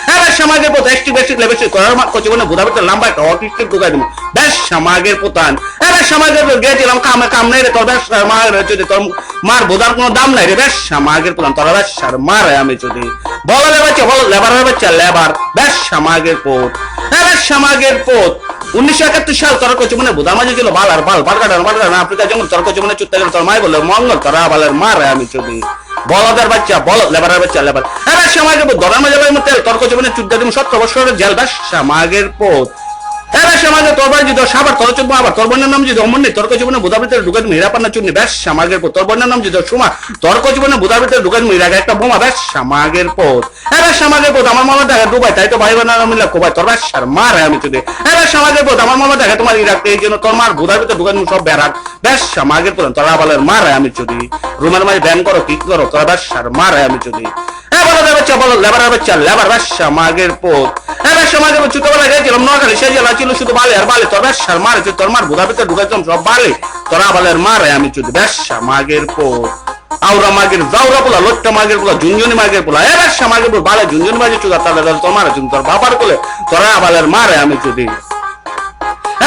এবার সমাজের প্রধান একটি বেশি লেবেছি করার জীবনে বোঝা ভিতরে লম্বা একটা অটিস্টিক ঢুকাই দিব বেশ সমাজের প্রধান এবার সমাজের গিয়েছিলাম কাম নেই রে তোর বেশ মার যদি তোর মার বোঝার কোনো দাম নাই রে বেশ সমাজের প্রধান তোরা বেশ মারে আমি যদি বলো রে বাচ্চা বলো লেবারের বাচ্চা লেবার বেশ সমাজের পথ এবার সমাজের পথ 1971 সাল তর্ক জীবনে বোধা মাঝে ছিল বালার বাল বালকাটান আফ্রিকা জঙ্গল তর্ক জীবনে চুত্তে গেল তোর মাই বলে মঙ্গল তোরা বালের মারে আমি যদি বলদের বাচ্চা বল লেবারের বাচ্চা লেবার এবার সমাজের পথ ধরার মাঝে তর্ক জীবনে চুদ্দ দিন 17 বছরের জেল বেশ সমাজের পথ এবার সমাজে তোর বাড়ি যদি সাবার তোর চুদ্দ আবার তোর বন্যার নাম যদি অমন নেই তর্ক জীবনে বোধা ভিতরে ঢুকে তুমি হিরাপান্না চুন্নি বেশ সমাজের পথ তোর বন্যার নাম যদি সুমা তর্ক জীবনে বোধা ভিতরে ঢুকে তুমি হিরাকে একটা বোমা বেশ সমাজের পথ এবার সমাজের পথ আমার মামা দেখে দুবাই তাই তো ভাই বোনেরা মিলে কোবাই তোর বেশ মারে আমি যদি এবার সমাজের পথ আমার মামা দেখে তোমার ইরাকতে এই জন্য তোর মার বোধা ভিতরে ঢুকে তুমি সব বেড়াক বেশ সমাজের পথ তোরা বলের মারে আমি যদি রুমের মাঝে ব্যায়াম করো কি করো তোরা বেশ মারে আমি যদি বলো লেবারের বাচ্চা লেবার বেশ সমাজের পথ এবার সমাজের ছোটবেলা গেছিলাম নোয়াখালী সে জেলা ছিল শুধু বালে আর বালে তোর বেশ মারে তোর মার বোধা ভিতরে ঢুকাইতাম সব বালে তোরা বলের মারে আমি যদি বেশ সমাজের পথ আউরা মাগের জাউরা পোলা লোট্টা মাগের পোলা ঝুনঝুনি মাগের পোলা এবার সমাজের পর বালে ঝুনঝুনি মাঝে চুদা তাদের তোমার তোর বাবার কোলে তোরা বলের মারে আমি যদি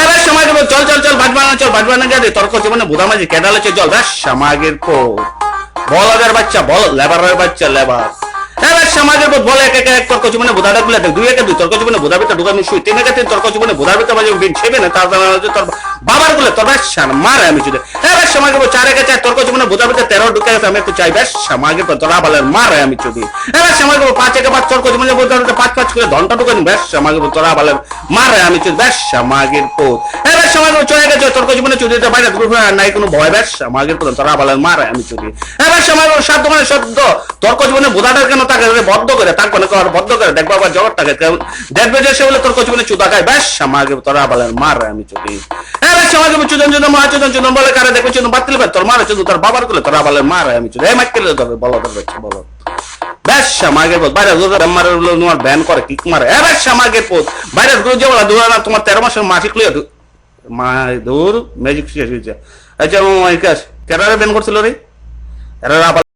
এবার সমাজের চল চল চল ভাজ বানা গেছে তর্ক জীবনে বোধা মাঝে কেদালেছে জল বেশ সমাজের পথ বলদের বাচ্চা বল লেবারের বাচ্চা লেবার এবার সমাজের পথ বলে এক তর্ক জীবনে বোধা ডাকলে দুই একে দুই তর্ক জীবনে বোধা ভিতরে ঢুকানো শুই তিন একে তিন তর্ক জীবনে বোধা ভিতরে মাঝে ছেবে না তার তোর বাবার গুলো তোর বেশ মারে আমি যদি এবার সমাজের পর 4 একে 4 তর্ক জীবনে বোধা ভিতরে 13 ঢুকে গেছে আমি একটু চাই বেশ সমাজের পর তোরা বলেন মারে আমি যদি এবার সমাজের পর 5 একে 5 তর্ক জীবনে বোধা ভিতরে 5 করে ঘন্টা ঢুকানো বেশ সমাজের পর তোরা বলেন মারে আমি যদি বেশ সমাজের পথ এবার সমাজের পর 6 একে 6 তর্ক জীবনে চুদিতে বাইরে গ্রুপ নাই কোনো ভয় বেশ সমাজের পর তোরা বলেন মারে আমি যদি এবার সমাজের পর 7 মানে শব্দ তর্ক জীবনে বোধাটার কেন তাকে বদ্ধ করে তাকে বদ্ধ করে দেখবো আবার জগৎটাকে দেখবে যে সে বলে তোর জীবনে চুদা খায় বেশ সমাজে তোরা বলেন মারে আমি চুদি এবার সমাজে চুদন চুদন মহাচুদন চুদন বলে কারে দেখবে চুদন বাতিল তোর মারে চুদু তোর বাবার গুলো তোরা বলেন মারে আমি চুদি এই মাইকেলে তোর বলো তোর বাচ্চা বলো বেশ সমাজের পথ বাইরে তোমার ব্যান করে কিক মারে এবার সমাজের পথ বাইরে যে বলা দূর তোমার 13 মাসের মাসিক লিয়ে দূর ম্যাজিক শেষ হয়েছে আচ্ছা কেরারে ব্যান করছিল রে এরা